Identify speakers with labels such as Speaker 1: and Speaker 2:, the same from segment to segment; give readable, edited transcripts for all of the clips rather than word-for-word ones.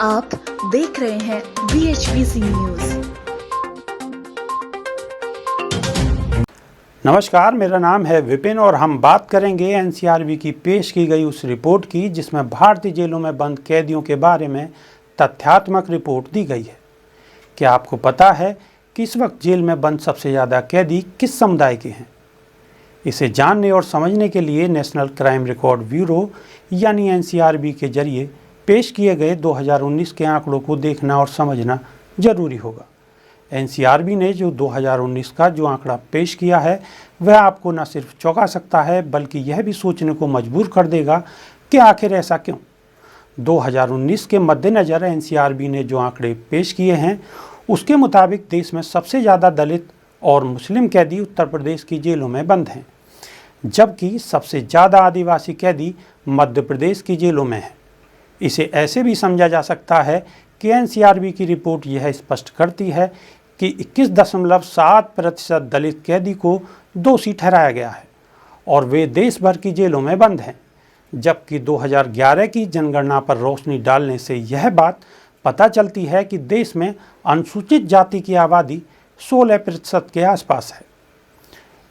Speaker 1: आप देख रहे हैं BHPC न्यूज।
Speaker 2: नमस्कार, मेरा नाम है विपिन और हम बात करेंगे NCRB की पेश की गई उस रिपोर्ट की जिसमें भारतीय जेलों में बंद कैदियों के बारे में तथ्यात्मक रिपोर्ट दी गई है। क्या आपको पता है कि इस वक्त जेल में बंद सबसे ज़्यादा कैदी किस समुदाय के हैं? इसे जानने और समझने के लिए नेशनल क्राइम रिकॉर्ड ब्यूरो यानी NCRB के जरिए पेश किए गए 2019 के आंकड़ों को देखना और समझना जरूरी होगा। NCRB ने जो 2019 का जो आंकड़ा पेश किया है वह आपको न सिर्फ चौंका सकता है बल्कि यह भी सोचने को मजबूर कर देगा कि आखिर ऐसा क्यों। 2019 के मद्देनज़र NCRB ने जो आंकड़े पेश किए हैं उसके मुताबिक देश में सबसे ज़्यादा दलित और मुस्लिम कैदी उत्तर प्रदेश की जेलों में बंद हैं, जबकि सबसे ज़्यादा आदिवासी कैदी मध्य प्रदेश की जेलों में हैं। इसे ऐसे भी समझा जा सकता है कि NCRB की रिपोर्ट यह स्पष्ट करती है कि 21.7% दलित कैदी को दोषी ठहराया गया है और वे देश भर की जेलों में बंद हैं, जबकि 2011 की जनगणना पर रोशनी डालने से यह बात पता चलती है कि देश में अनुसूचित जाति की आबादी 16% के आसपास है।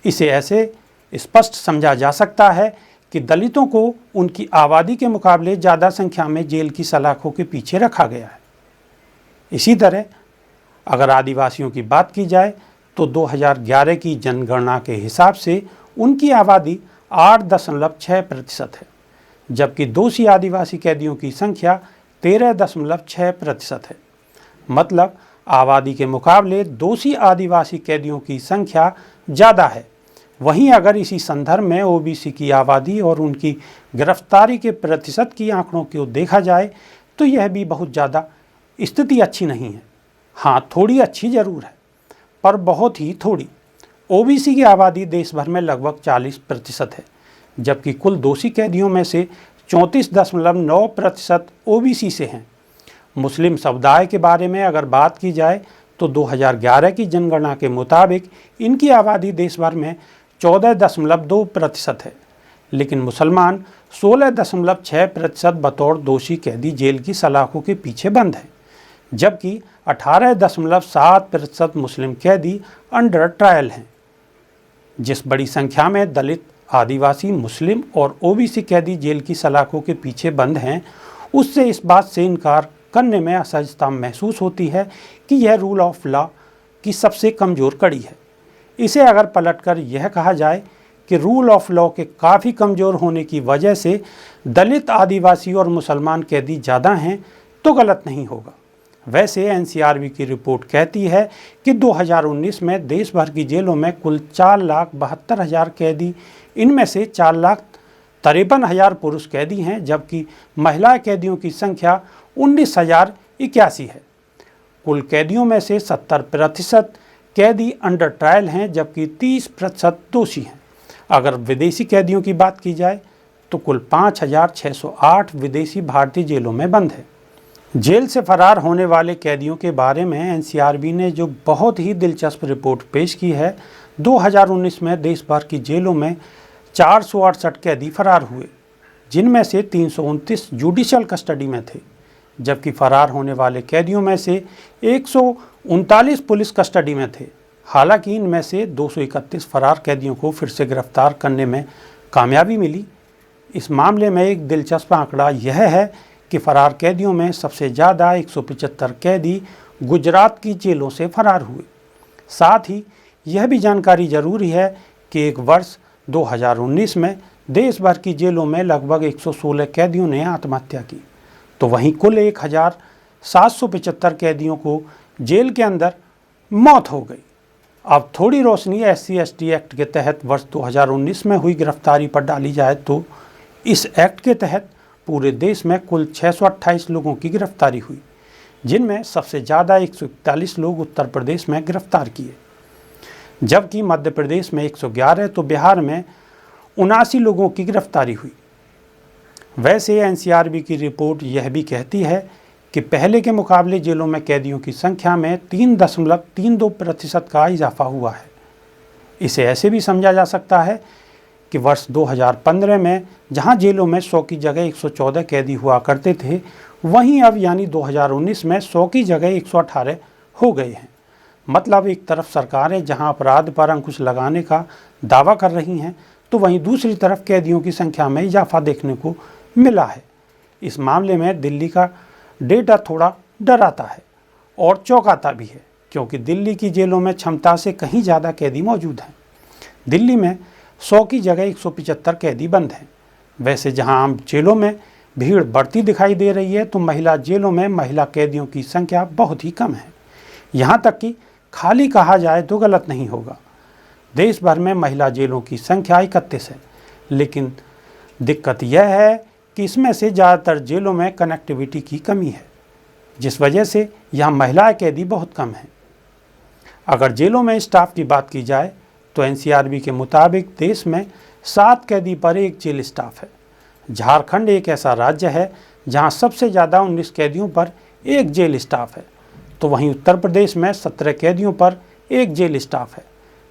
Speaker 2: इसे ऐसे स्पष्ट समझा जा सकता है कि दलितों को उनकी आबादी के मुकाबले ज़्यादा संख्या में जेल की सलाखों के पीछे रखा गया है। इसी तरह अगर आदिवासियों की बात की जाए तो 2011 की जनगणना के हिसाब से उनकी आबादी 8.6% है, जबकि दोषी आदिवासी कैदियों की संख्या 13.6% है। मतलब आबादी के मुकाबले दोषी आदिवासी कैदियों की संख्या ज़्यादा है। वहीं अगर इसी संदर्भ में OBC की आबादी और उनकी गिरफ्तारी के प्रतिशत की आंकड़ों को देखा जाए तो यह भी बहुत ज़्यादा स्थिति अच्छी नहीं है। हाँ, थोड़ी अच्छी ज़रूर है, पर बहुत ही थोड़ी। OBC की आबादी देश भर में लगभग 40% है, जबकि कुल दोषी कैदियों में से 34.9% OBC से हैं। मुस्लिम समुदाय के बारे में अगर बात की जाए तो 2011 की जनगणना के मुताबिक इनकी आबादी देश भर में 14.2% है, लेकिन मुसलमान 16.6% बतौर दोषी कैदी जेल की सलाखों के पीछे बंद हैं, जबकि 18.7% मुस्लिम कैदी अंडर ट्रायल हैं। जिस बड़ी संख्या में दलित, आदिवासी, मुस्लिम और OBC कैदी जेल की सलाखों के पीछे बंद हैं, उससे इस बात से इनकार करने में असहजता महसूस होती है कि यह रूल ऑफ लॉ की सबसे कमज़ोर कड़ी है। इसे अगर पलटकर यह कहा जाए कि रूल ऑफ लॉ के काफ़ी कमज़ोर होने की वजह से दलित, आदिवासी और मुसलमान कैदी ज़्यादा हैं तो गलत नहीं होगा। वैसे NCRB की रिपोर्ट कहती है कि 2019 में देश भर की जेलों में कुल 4,72,000 कैदी, इनमें से 4,53,000 पुरुष कैदी हैं, जबकि महिला कैदियों की संख्या 19,081 है। कुल कैदियों में से 70% कैदी अंडर ट्रायल हैं, जबकि 30% दोषी हैं। अगर विदेशी कैदियों की बात की जाए तो कुल 5,608 विदेशी भारतीय जेलों में बंद है। जेल से फरार होने वाले कैदियों के बारे में NCRB ने जो बहुत ही दिलचस्प रिपोर्ट पेश की है, 2019 में देश भर की जेलों में 468 कैदी फरार हुए, जिनमें से 329 जुडिशियल कस्टडी में थे, जबकि फरार होने वाले कैदियों में से 139 पुलिस कस्टडी में थे। हालांकि इनमें से 231 फरार कैदियों को फिर से गिरफ्तार करने में कामयाबी मिली। इस मामले में एक दिलचस्प आंकड़ा यह है कि फरार कैदियों में सबसे ज़्यादा 175 कैदी गुजरात की जेलों से फरार हुए। साथ ही यह भी जानकारी जरूरी है कि एक वर्ष 2019 में देश भर की जेलों में लगभग 116 कैदियों ने आत्महत्या की, तो वहीं कुल 1,775 कैदियों को जेल के अंदर मौत हो गई। अब थोड़ी रोशनी SC/ST एक्ट के तहत वर्ष 2019 में हुई गिरफ्तारी पर डाली जाए तो इस एक्ट के तहत पूरे देश में कुल 628 लोगों की गिरफ्तारी हुई, जिनमें सबसे ज़्यादा 141 लोग उत्तर प्रदेश में गिरफ्तार किए, जबकि मध्य प्रदेश में 111 तो बिहार में 79 लोगों की गिरफ्तारी हुई। वैसे NCRB की रिपोर्ट यह भी कहती है कि पहले के मुकाबले जेलों में कैदियों की संख्या में 3.32% का इजाफा हुआ है। इसे ऐसे भी समझा जा सकता है कि वर्ष 2015 में जहां जेलों में 100 की जगह 114 कैदी हुआ करते थे, वहीं अब यानी 2019 में 100 की जगह 118 हो गए हैं। मतलब एक तरफ सरकारें जहां अपराध पर अंकुश लगाने का दावा कर रही हैं, तो वहीं दूसरी तरफ कैदियों की संख्या में इजाफा देखने को मिला है। इस मामले में दिल्ली का डेटा थोड़ा डराता है और चौंकाता भी है, क्योंकि दिल्ली की जेलों में क्षमता से कहीं ज़्यादा कैदी मौजूद हैं। दिल्ली में 100 की जगह 175 कैदी बंद हैं। वैसे जहां आम जेलों में भीड़ बढ़ती दिखाई दे रही है, तो महिला जेलों में महिला कैदियों की संख्या बहुत ही कम है। यहाँ तक कि खाली कहा जाए तो गलत नहीं होगा। देश भर में महिला जेलों की संख्या 31 है, लेकिन दिक्कत यह है कि इसमें से ज़्यादातर जेलों में कनेक्टिविटी की कमी है, जिस वजह से यहाँ महिला कैदी बहुत कम हैं। अगर जेलों में स्टाफ की बात की जाए तो एनसीआरबी के मुताबिक देश में 7 कैदी पर 1 जेल स्टाफ है। झारखंड एक ऐसा राज्य है जहां सबसे ज़्यादा 19 कैदियों पर 1 जेल स्टाफ है, तो वहीं उत्तर प्रदेश में 17 कैदियों पर 1 जेल स्टाफ है।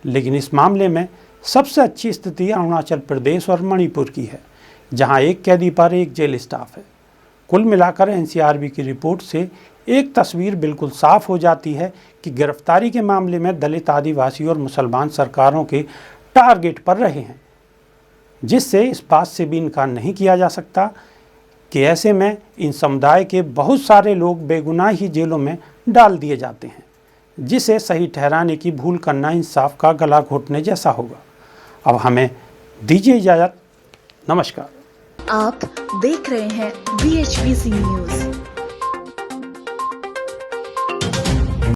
Speaker 2: लेकिन इस मामले में सबसे अच्छी स्थिति अरुणाचल प्रदेश और मणिपुर की है, जहां 1 कैदी पर 1 जेल स्टाफ है। कुल मिलाकर एनसीआरबी की रिपोर्ट से एक तस्वीर बिल्कुल साफ हो जाती है कि गिरफ्तारी के मामले में दलित, आदिवासी और मुसलमान सरकारों के टारगेट पर रहे हैं, जिससे इस बात से भी इनकार नहीं किया जा सकता कि ऐसे में इन समुदाय के बहुत सारे लोग बेगुनाह ही जेलों में डाल दिए जाते हैं, जिसे सही ठहराने की भूल करना इंसाफ का गला घोटने जैसा होगा। अब हमें दीजिए इजाज़त। नमस्कार।
Speaker 1: आप देख रहे हैं BHBC न्यूज।